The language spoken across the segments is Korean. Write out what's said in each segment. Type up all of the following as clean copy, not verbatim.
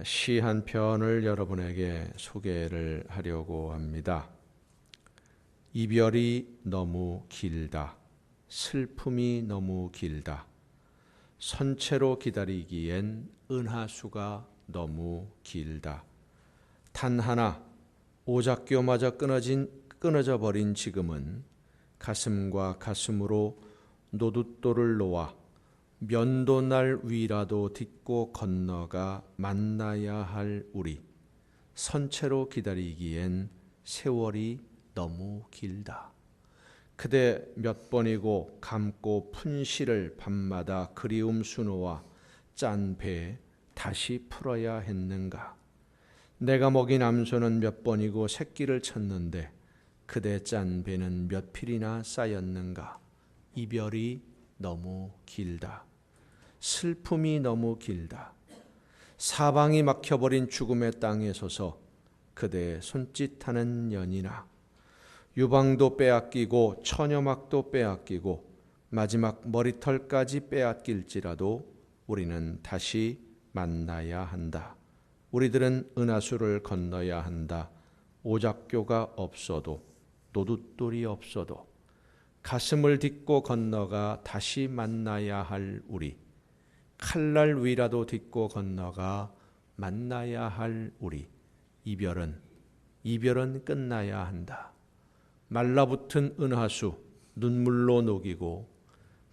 시 한 편을 여러분에게 소개를 하려고 합니다. 이별이 너무 길다. 슬픔이 너무 길다. 선체로 기다리기엔 은하수가 너무 길다. 단 하나 오작교마저 끊어져 버린 지금은 가슴과 가슴으로 노둣돌을 놓아 면도날 위라도 딛고 건너가 만나야 할 우리. 선체로 기다리기엔 세월이 너무 길다. 그대 몇 번이고 감고 푼 시를 밤마다 그리움 수놓아 짠 배 다시 풀어야 했는가. 내가 먹인 암소는 몇 번이고 새끼를 쳤는데 그대 짠 배는 몇 필이나 쌓였는가. 이별이 너무 길다. 슬픔이 너무 길다. 사방이 막혀버린 죽음의 땅에 서서 그대의 손짓하는 연이나 유방도 빼앗기고 처녀막도 빼앗기고 마지막 머리털까지 빼앗길지라도 우리는 다시 만나야 한다. 우리들은 은하수를 건너야 한다. 오작교가 없어도 노둣돌이 없어도 가슴을 딛고 건너가 다시 만나야 할 우리. 칼날 위라도 딛고 건너가 만나야 할 우리. 이별은 끝나야 한다. 말라붙은 은하수 눈물로 녹이고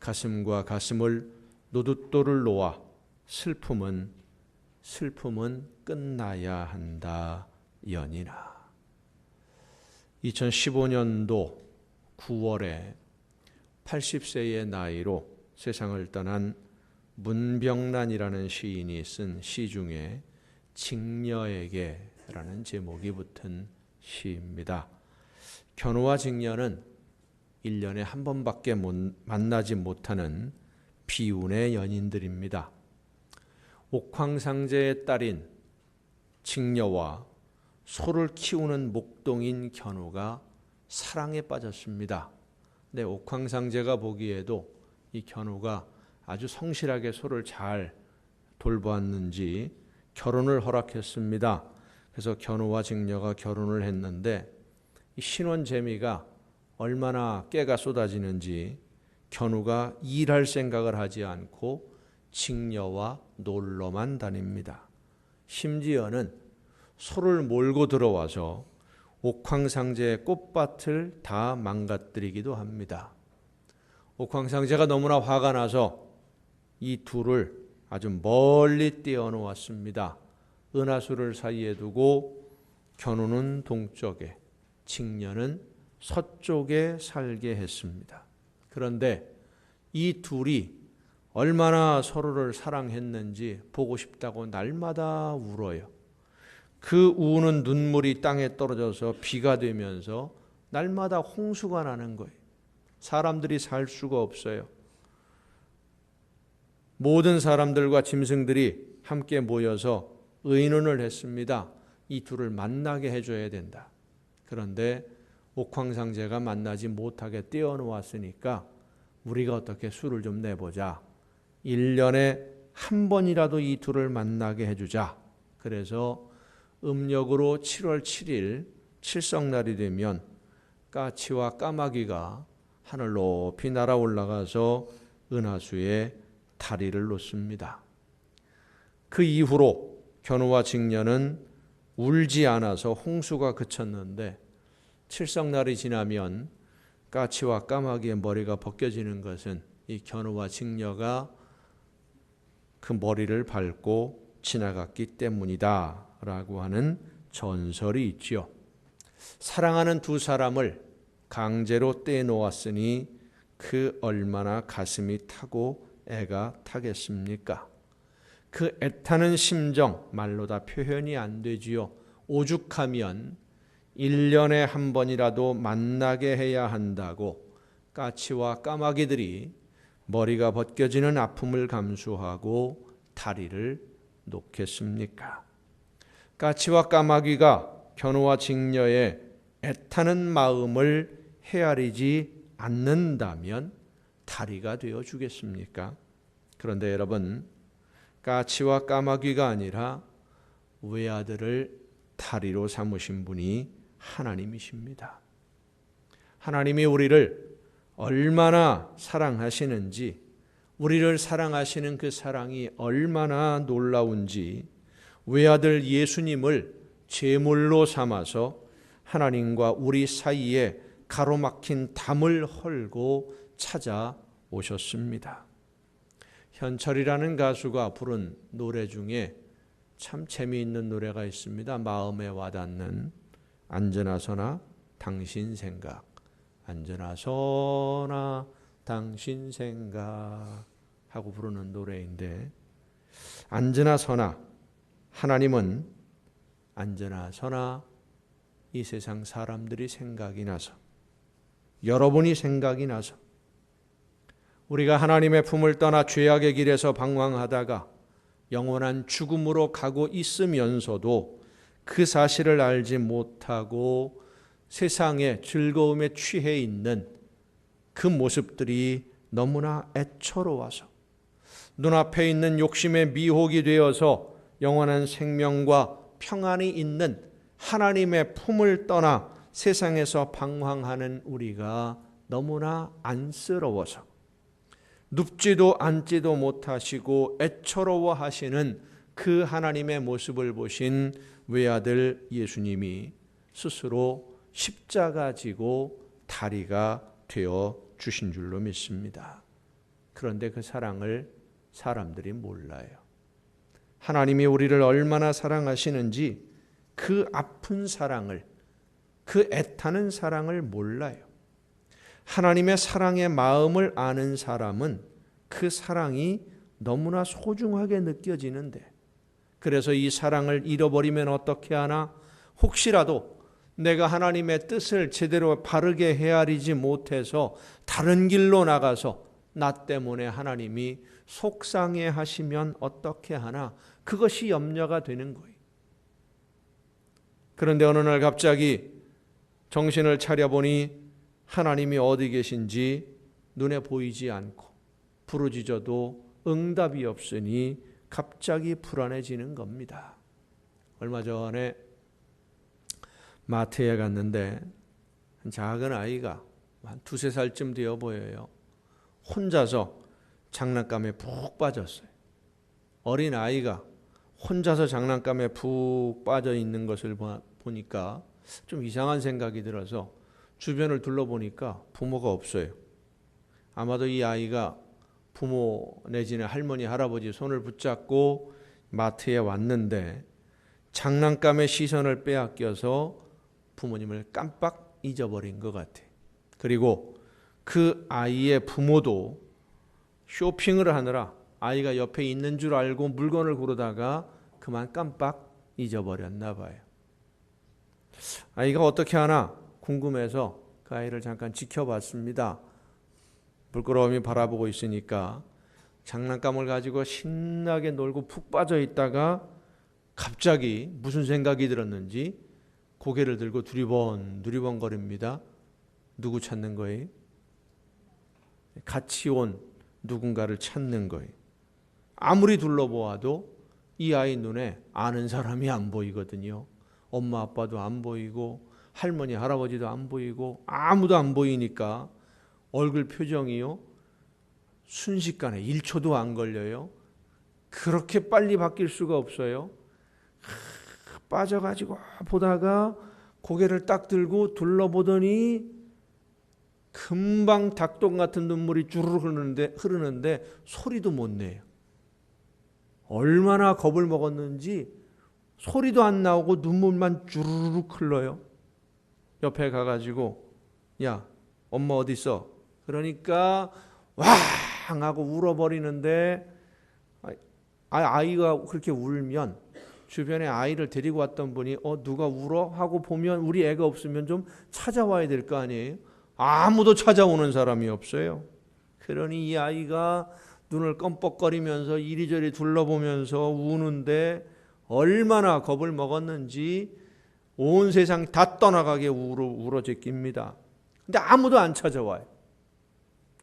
가슴과 가슴을 노둣돌을 놓아 슬픔은 끝나야 한다. 연이나. 2015년도 9월에 80세의 나이로 세상을 떠난 문병란이라는 시인이 쓴 시 중에 직녀에게라는 제목이 붙은 시입니다. 견우와 직녀는 1년에 한 번밖에 만나지 못하는 비운의 연인들입니다. 옥황상제의 딸인 직녀와 소를 키우는 목동인 견우가 사랑에 빠졌습니다. 근데 옥황상제가 보기에도 이 견우가 아주 성실하게 소를 잘 돌보았는지 결혼을 허락했습니다. 그래서 견우와 직녀가 결혼을 했는데 이 신혼 재미가 얼마나 깨가 쏟아지는지 견우가 일할 생각을 하지 않고 직녀와 놀러만 다닙니다. 심지어는 소를 몰고 들어와서 옥황상제의 꽃밭을 다 망가뜨리기도 합니다. 옥황상제가 너무나 화가 나서 이 둘을 아주 멀리 떼어놓았습니다. 은하수를 사이에 두고 견우는 동쪽에, 직녀는 서쪽에 살게 했습니다. 그런데 이 둘이 얼마나 서로를 사랑했는지 보고 싶다고 날마다 울어요. 그 우는 눈물이 땅에 떨어져서 비가 되면서 날마다 홍수가 나는 거예요. 사람들이 살 수가 없어요. 모든 사람들과 짐승들이 함께 모여서 의논을 했습니다. 이 둘을 만나게 해줘야 된다. 그런데 옥황상제가 만나지 못하게 떼어놓았으니까 우리가 어떻게 수를 좀 내보자. 1년에 한 번이라도 이 둘을 만나게 해주자. 그래서 음력으로 7월 7일 칠성날이 되면 까치와 까마귀가 하늘 높이 날아 올라가서 은하수에 다리를 놓습니다. 그 이후로 견우와 직녀는 울지 않아서 홍수가 그쳤는데 칠성날이 지나면 까치와 까마귀의 머리가 벗겨지는 것은 이 견우와 직녀가 그 머리를 밟고 지나갔기 때문이다 라고 하는 전설이 있지요. 사랑하는 두 사람을 강제로 떼놓았으니 그 얼마나 가슴이 타고 애가 타겠습니까? 그 애타는 심정 말로 다 표현이 안 되지요. 오죽하면 1년에 한 번이라도 만나게 해야 한다고 까치와 까마귀들이 머리가 벗겨지는 아픔을 감수하고 다리를 놓겠습니까? 까치와 까마귀가 견우와 직녀의 애타는 마음을 헤아리지 않는다면 다리가 되어 주겠습니까? 그런데 여러분, 까치와 까마귀가 아니라 외아들을 다리로 삼으신 분이 하나님이십니다. 하나님이 우리를 얼마나 사랑하시는지, 우리를 사랑하시는 그 사랑이 얼마나 놀라운지 외아들 예수님을 제물로 삼아서 하나님과 우리 사이에 가로막힌 담을 헐고 찾아오셨습니다. 현철이라는 가수가 부른 노래 중에 참 재미있는 노래가 있습니다. 마음에 와닿는 안전하서나 당신 생각, 안전하서나 당신 생각 하고 부르는 노래인데, 안전하서나 하나님은 안전하서나 이 세상 사람들이 생각이 나서, 여러분이 생각이 나서 우리가 하나님의 품을 떠나 죄악의 길에서 방황하다가 영원한 죽음으로 가고 있으면서도 그 사실을 알지 못하고 세상의 즐거움에 취해 있는 그 모습들이 너무나 애처로워서 눈앞에 있는 욕심의 미혹이 되어서 영원한 생명과 평안이 있는 하나님의 품을 떠나 세상에서 방황하는 우리가 너무나 안쓰러워서 눕지도 앉지도 못하시고 애처로워하시는 그 하나님의 모습을 보신 외아들 예수님이 스스로 십자가 지고 다리가 되어 주신 줄로 믿습니다. 그런데 그 사랑을 사람들이 몰라요. 하나님이 우리를 얼마나 사랑하시는지 그 아픈 사랑을, 그 애타는 사랑을 몰라요. 하나님의 사랑의 마음을 아는 사람은 그 사랑이 너무나 소중하게 느껴지는데, 그래서 이 사랑을 잃어버리면 어떻게 하나? 혹시라도 내가 하나님의 뜻을 제대로 바르게 헤아리지 못해서 다른 길로 나가서 나 때문에 하나님이 속상해 하시면 어떻게 하나? 그것이 염려가 되는 거예요. 그런데 어느 날 갑자기 정신을 차려보니 하나님이 어디 계신지 눈에 보이지 않고 부르짖어도 응답이 없으니 갑자기 불안해지는 겁니다. 얼마 전에 마트에 갔는데 작은 아이가 한 2-3살쯤 되어 보여요. 혼자서 장난감에 푹 빠졌어요. 어린 아이가 혼자서 장난감에 푹 빠져 있는 것을 보니까 좀 이상한 생각이 들어서 주변을 둘러보니까 부모가 없어요. 아마도 이 아이가 부모 내지는 할머니, 할아버지 손을 붙잡고 마트에 왔는데 장난감의 시선을 빼앗겨서 부모님을 깜빡 잊어버린 것 같아요. 그리고 그 아이의 부모도 쇼핑을 하느라 아이가 옆에 있는 줄 알고 물건을 고르다가 그만 깜빡 잊어버렸나 봐요. 아이가 어떻게 하나 궁금해서 그 아이를 잠깐 지켜봤습니다. 물끄러미 바라보고 있으니까 장난감을 가지고 신나게 놀고 푹 빠져 있다가 갑자기 무슨 생각이 들었는지 고개를 들고 두리번거립니다. 누구 찾는 거예요? 같이 온 누군가를 찾는 거예요. 아무리 둘러보아도 이 아이 눈에 아는 사람이 안 보이거든요. 엄마 아빠도 안 보이고 할머니 할아버지도 안 보이고 아무도 안 보이니까 얼굴 표정이요 순식간에 1초도 안 걸려요. 그렇게 빨리 바뀔 수가 없어요. 빠져가지고 보다가 고개를 딱 들고 둘러보더니 금방 닭똥 같은 눈물이 주르륵 흐르는데 소리도 못 내요. 얼마나 겁을 먹었는지 소리도 안 나오고 눈물만 주르륵 흘러요. 옆에 가가지고 야 엄마 어디 있어? 그러니까 왕 하고 울어버리는데 아이가 그렇게 울면 주변에 아이를 데리고 왔던 분이 누가 울어? 하고 보면 우리 애가 없으면 좀 찾아와야 될 거 아니에요. 아무도 찾아오는 사람이 없어요. 그러니 이 아이가 눈을 껌뻑거리면서 이리저리 둘러보면서 우는데 얼마나 겁을 먹었는지 온 세상 다 떠나가게 울어제낍니다. 근데 아무도 안 찾아와요.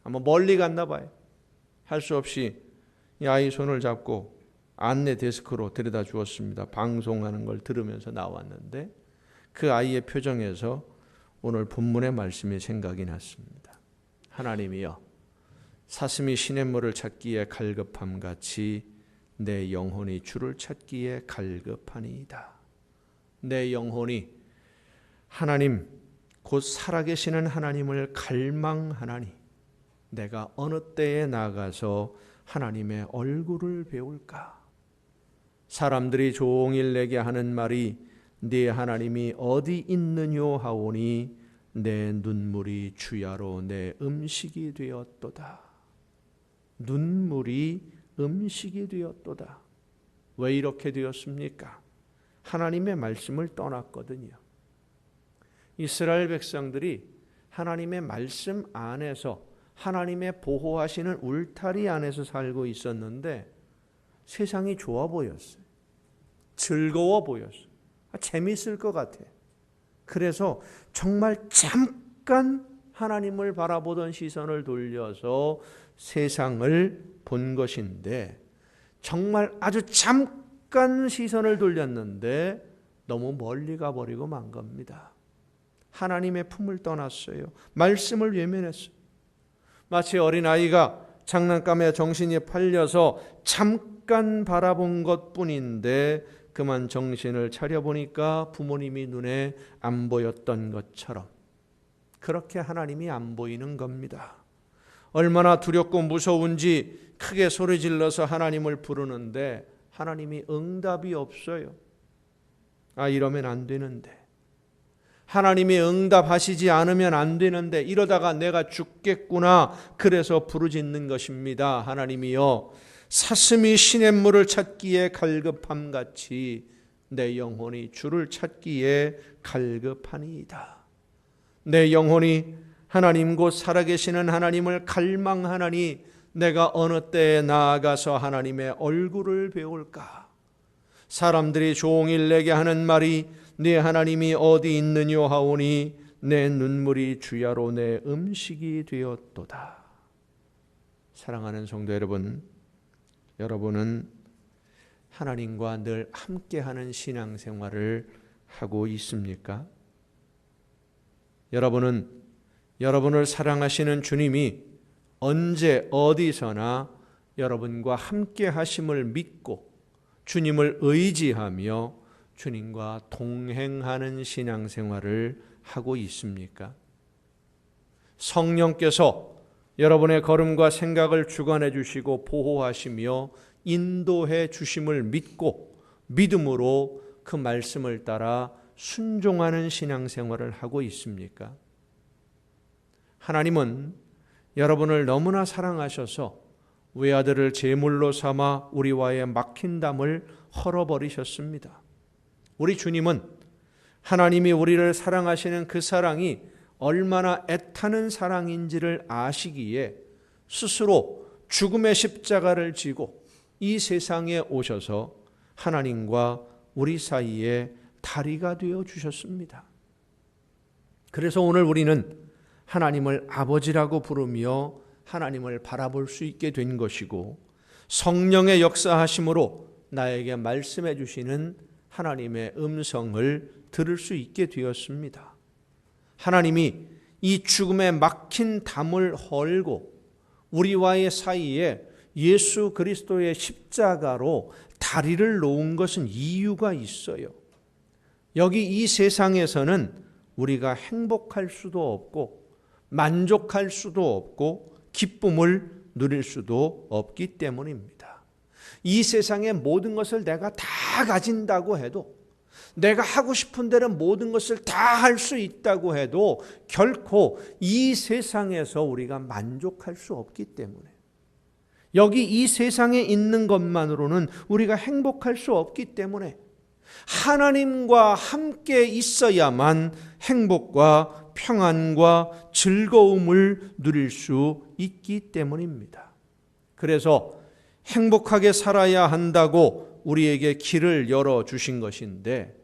아마 멀리 갔나 봐요. 할 수 없이 이 아이 손을 잡고 안내 데스크로 데려다 주었습니다. 방송하는 걸 들으면서 나왔는데 그 아이의 표정에서 오늘 본문의 말씀이 생각이 났습니다. 하나님이여, 사슴이 시냇물을 찾기에 갈급함 같이 내 영혼이 주를 찾기에 갈급하니이다. 내 영혼이 하나님, 곧 살아계시는 하나님을 갈망하나니 내가 어느 때에 나가서 하나님의 얼굴을 배울까? 사람들이 종일 내게 하는 말이 네 하나님이 어디 있느뇨 하오니 내 눈물이 주야로 내 음식이 되었도다. 눈물이 음식이 되었도다. 왜 이렇게 되었습니까? 하나님의 말씀을 떠났거든요. 이스라엘 백성들이 하나님의 말씀 안에서 하나님의 보호하시는 울타리 안에서 살고 있었는데 세상이 좋아 보였어요. 즐거워 보였어요. 재미있을 것 같아. 그래서 정말 잠깐 하나님을 바라보던 시선을 돌려서 세상을 본 것인데, 정말 아주 잠깐 시선을 돌렸는데 너무 멀리 가버리고 만 겁니다. 하나님의 품을 떠났어요. 말씀을 외면했어요. 마치 어린아이가 장난감에 정신이 팔려서 잠깐 바라본 것뿐인데 그만 정신을 차려보니까 부모님이 눈에 안 보였던 것처럼 그렇게 하나님이 안 보이는 겁니다. 얼마나 두렵고 무서운지 크게 소리 질러서 하나님을 부르는데 하나님이 응답이 없어요. 이러면 안 되는데, 하나님이 응답하시지 않으면 안 되는데, 이러다가 내가 죽겠구나 그래서 부르짖는 것입니다. 하나님이여, 사슴이 시냇물을 찾기에 갈급함 같이 내 영혼이 주를 찾기에 갈급하니이다. 내 영혼이 하나님 곧 살아계시는 하나님을 갈망하나니 내가 어느 때에 나아가서 하나님의 얼굴을 배울까? 사람들이 종일 내게 하는 말이 네 하나님이 어디 있느뇨 하오니 내 눈물이 주야로 내 음식이 되었도다. 사랑하는 성도 여러분, 여러분은 하나님과 늘 함께하는 신앙생활을 하고 있습니까? 여러분은 여러분을 사랑하시는 주님이 언제 어디서나 여러분과 함께 하심을 믿고 주님을 의지하며 주님과 동행하는 신앙생활을 하고 있습니까? 성령께서 여러분의 걸음과 생각을 주관해 주시고 보호하시며 인도해 주심을 믿고 믿음으로 그 말씀을 따라 순종하는 신앙생활을 하고 있습니까? 하나님은 여러분을 너무나 사랑하셔서 외아들을 제물로 삼아 우리와의 막힌 담을 헐어버리셨습니다. 우리 주님은 하나님이 우리를 사랑하시는 그 사랑이 얼마나 애타는 사랑인지를 아시기에 스스로 죽음의 십자가를 지고 이 세상에 오셔서 하나님과 우리 사이에 다리가 되어 주셨습니다. 그래서 오늘 우리는 하나님을 아버지라고 부르며 하나님을 바라볼 수 있게 된 것이고, 성령의 역사하심으로 나에게 말씀해 주시는 하나님의 음성을 들을 수 있게 되었습니다. 하나님이 이 죽음에 막힌 담을 헐고 우리와의 사이에 예수 그리스도의 십자가로 다리를 놓은 것은 이유가 있어요. 여기 이 세상에서는 우리가 행복할 수도 없고 만족할 수도 없고 기쁨을 누릴 수도 없기 때문입니다. 이 세상의 모든 것을 내가 다 가진다고 해도, 내가 하고 싶은 대로 모든 것을 다 할 수 있다고 해도 결코 이 세상에서 우리가 만족할 수 없기 때문에, 여기 이 세상에 있는 것만으로는 우리가 행복할 수 없기 때문에 하나님과 함께 있어야만 행복과 평안과 즐거움을 누릴 수 있기 때문입니다. 그래서 행복하게 살아야 한다고 우리에게 길을 열어주신 것인데,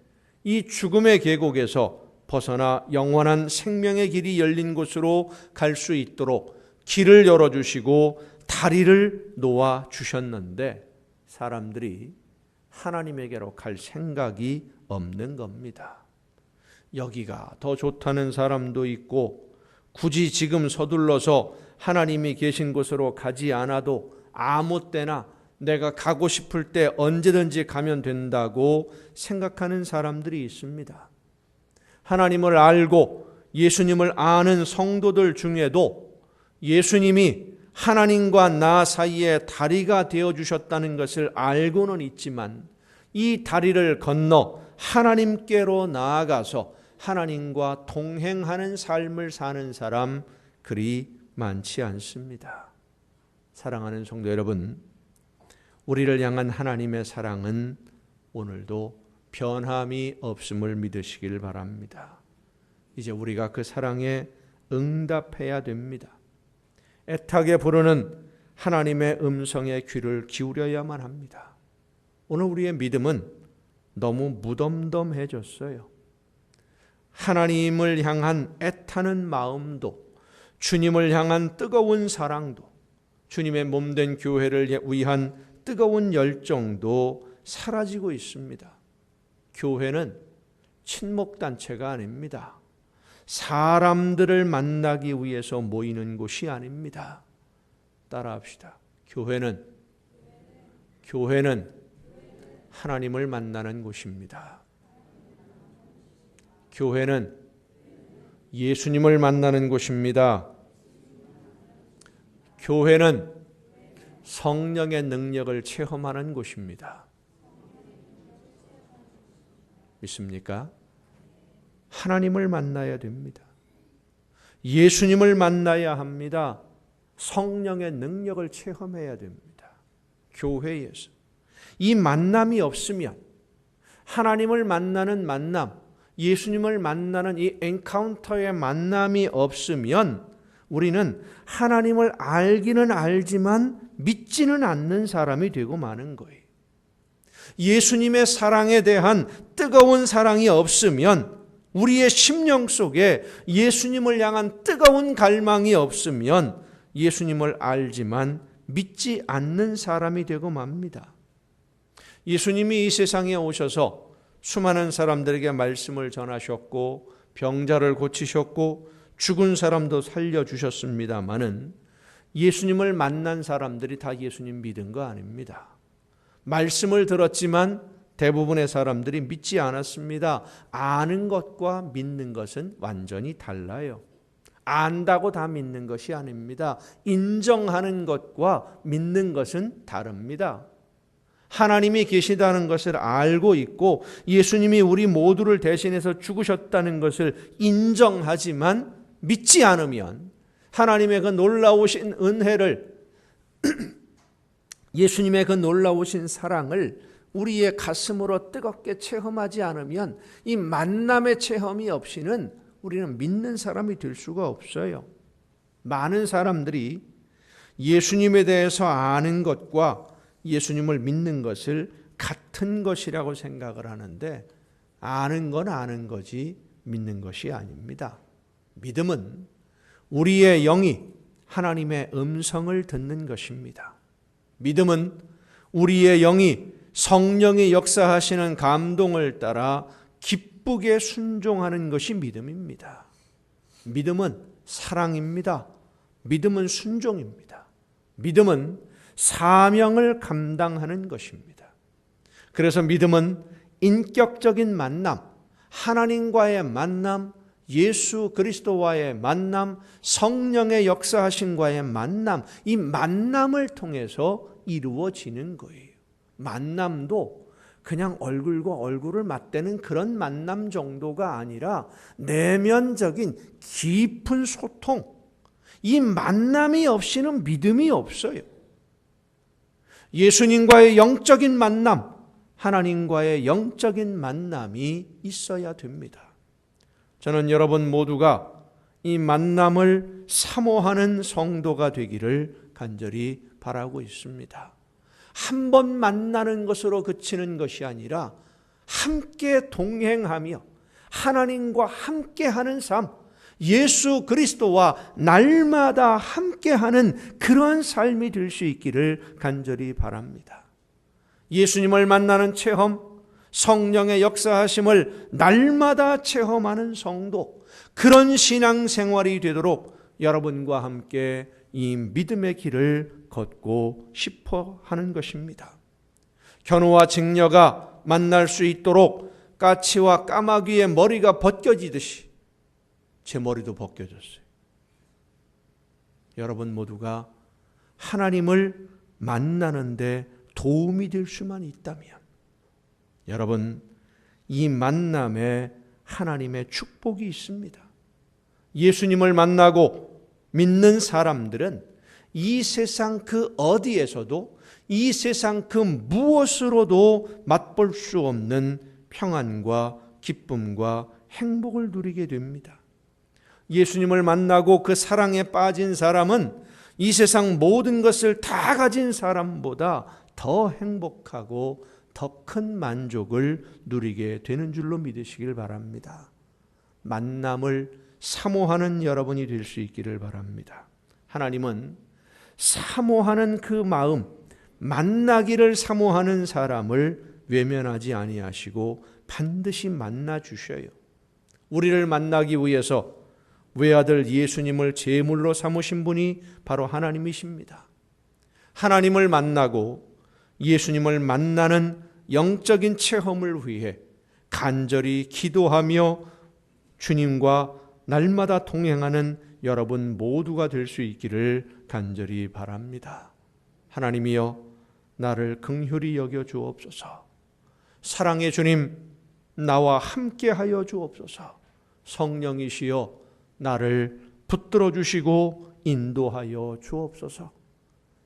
이 죽음의 계곡에서 벗어나 영원한 생명의 길이 열린 곳으로 갈 수 있도록 길을 열어주시고 다리를 놓아주셨는데, 사람들이 하나님에게로 갈 생각이 없는 겁니다. 여기가 더 좋다는 사람도 있고 굳이 지금 서둘러서 하나님이 계신 곳으로 가지 않아도 아무 때나 내가 가고 싶을 때 언제든지 가면 된다고 생각하는 사람들이 있습니다. 하나님을 알고 예수님을 아는 성도들 중에도 예수님이 하나님과 나 사이에 다리가 되어주셨다는 것을 알고는 있지만 이 다리를 건너 하나님께로 나아가서 하나님과 동행하는 삶을 사는 사람 그리 많지 않습니다. 사랑하는 성도 여러분, 우리를 향한 하나님의 사랑은 오늘도 변함이 없음을 믿으시길 바랍니다. 이제 우리가 그 사랑에 응답해야 됩니다. 애타게 부르는 하나님의 음성에 귀를 기울여야만 합니다. 오늘 우리의 믿음은 너무 무덤덤해졌어요. 하나님을 향한 애타는 마음도, 주님을 향한 뜨거운 사랑도, 주님의 몸된 교회를 위한 뜨거운 열정도 사라지고 있습니다. 교회는 친목단체가 아닙니다. 사람들을 만나기 위해서 모이는 곳이 아닙니다. 따라합시다. 교회는 하나님을 만나는 곳입니다. 교회는 예수님을 만나는 곳입니다. 교회는 성령의 능력을 체험하는 곳입니다. 믿습니까? 하나님을 만나야 됩니다. 예수님을 만나야 합니다. 성령의 능력을 체험해야 됩니다. 교회에서. 이 만남이 없으면, 하나님을 만나는 만남, 예수님을 만나는 이 엔카운터의 만남이 없으면 우리는 하나님을 알기는 알지만 믿지는 않는 사람이 되고 마는 거예요. 예수님의 사랑에 대한 뜨거운 사랑이 없으면, 우리의 심령 속에 예수님을 향한 뜨거운 갈망이 없으면 예수님을 알지만 믿지 않는 사람이 되고 맙니다. 예수님이 이 세상에 오셔서 수많은 사람들에게 말씀을 전하셨고 병자를 고치셨고 죽은 사람도 살려주셨습니다마는 예수님을 만난 사람들이 다 예수님 믿은 거 아닙니다. 말씀을 들었지만 대부분의 사람들이 믿지 않았습니다. 아는 것과 믿는 것은 완전히 달라요. 안다고 다 믿는 것이 아닙니다. 인정하는 것과 믿는 것은 다릅니다. 하나님이 계시다는 것을 알고 있고 예수님이 우리 모두를 대신해서 죽으셨다는 것을 인정하지만 믿지 않으면 하나님의 그 놀라우신 은혜를 예수님의 그 놀라우신 사랑을 우리의 가슴으로 뜨겁게 체험하지 않으면 이 만남의 체험이 없이는 우리는 믿는 사람이 될 수가 없어요. 많은 사람들이 예수님에 대해서 아는 것과 예수님을 믿는 것을 같은 것이라고 생각을 하는데 아는 건 아는 거지 믿는 것이 아닙니다. 믿음은 우리의 영이 하나님의 음성을 듣는 것입니다. 믿음은 우리의 영이 성령이 역사하시는 감동을 따라 기쁘게 순종하는 것이 믿음입니다. 믿음은 사랑입니다. 믿음은 순종입니다. 믿음은 사명을 감당하는 것입니다. 그래서 믿음은 인격적인 만남, 하나님과의 만남, 예수 그리스도와의 만남, 성령의 역사하심과의 만남, 이 만남을 통해서 이루어지는 거예요. 만남도 그냥 얼굴과 얼굴을 맞대는 그런 만남 정도가 아니라 내면적인 깊은 소통, 이 만남이 없이는 믿음이 없어요. 예수님과의 영적인 만남, 하나님과의 영적인 만남이 있어야 됩니다. 저는 여러분 모두가 이 만남을 사모하는 성도가 되기를 간절히 바라고 있습니다. 한 번 만나는 것으로 그치는 것이 아니라 함께 동행하며 하나님과 함께하는 삶, 예수 그리스도와 날마다 함께하는 그러한 삶이 될 수 있기를 간절히 바랍니다. 예수님을 만나는 체험, 성령의 역사하심을 날마다 체험하는 성도, 그런 신앙생활이 되도록 여러분과 함께 이 믿음의 길을 걷고 싶어 하는 것입니다. 견우와 직녀가 만날 수 있도록 까치와 까마귀의 머리가 벗겨지듯이 제 머리도 벗겨졌어요. 여러분 모두가 하나님을 만나는데 도움이 될 수만 있다면, 여러분 이 만남에 하나님의 축복이 있습니다. 예수님을 만나고 믿는 사람들은 이 세상 그 어디에서도, 이 세상 그 무엇으로도 맛볼 수 없는 평안과 기쁨과 행복을 누리게 됩니다. 예수님을 만나고 그 사랑에 빠진 사람은 이 세상 모든 것을 다 가진 사람보다 더 행복하고 더 큰 만족을 누리게 되는 줄로 믿으시길 바랍니다. 만남을 사모하는 여러분이 될 수 있기를 바랍니다. 하나님은 사모하는 그 마음, 만나기를 사모하는 사람을 외면하지 아니하시고 반드시 만나 주셔요. 우리를 만나기 위해서 외아들 예수님을 제물로 삼으신 분이 바로 하나님이십니다. 하나님을 만나고 예수님을 만나는 영적인 체험을 위해 간절히 기도하며 주님과 날마다 동행하는 여러분 모두가 될 수 있기를 간절히 바랍니다. 하나님이여, 나를 긍휼히 여겨 주옵소서. 사랑의 주님, 나와 함께하여 주옵소서. 성령이시여, 나를 붙들어 주시고 인도하여 주옵소서.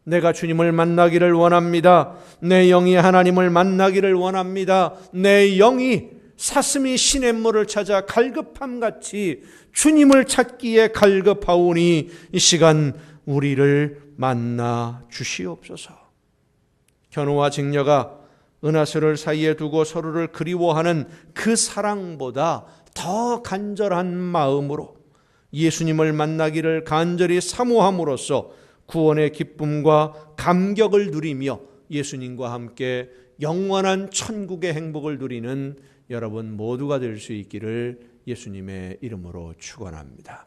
내가 주님을 만나기를 원합니다. 내 영이 하나님을 만나기를 원합니다. 내 영이 사슴이 시냇물을 찾아 갈급함같이 주님을 찾기에 갈급하오니 이 시간 우리를 만나 주시옵소서. 견우와 직녀가 은하수를 사이에 두고 서로를 그리워하는 그 사랑보다 더 간절한 마음으로 예수님을 만나기를 간절히 사모함으로써 구원의 기쁨과 감격을 누리며 예수님과 함께 영원한 천국의 행복을 누리는 여러분 모두가 될 수 있기를 예수님의 이름으로 축원합니다.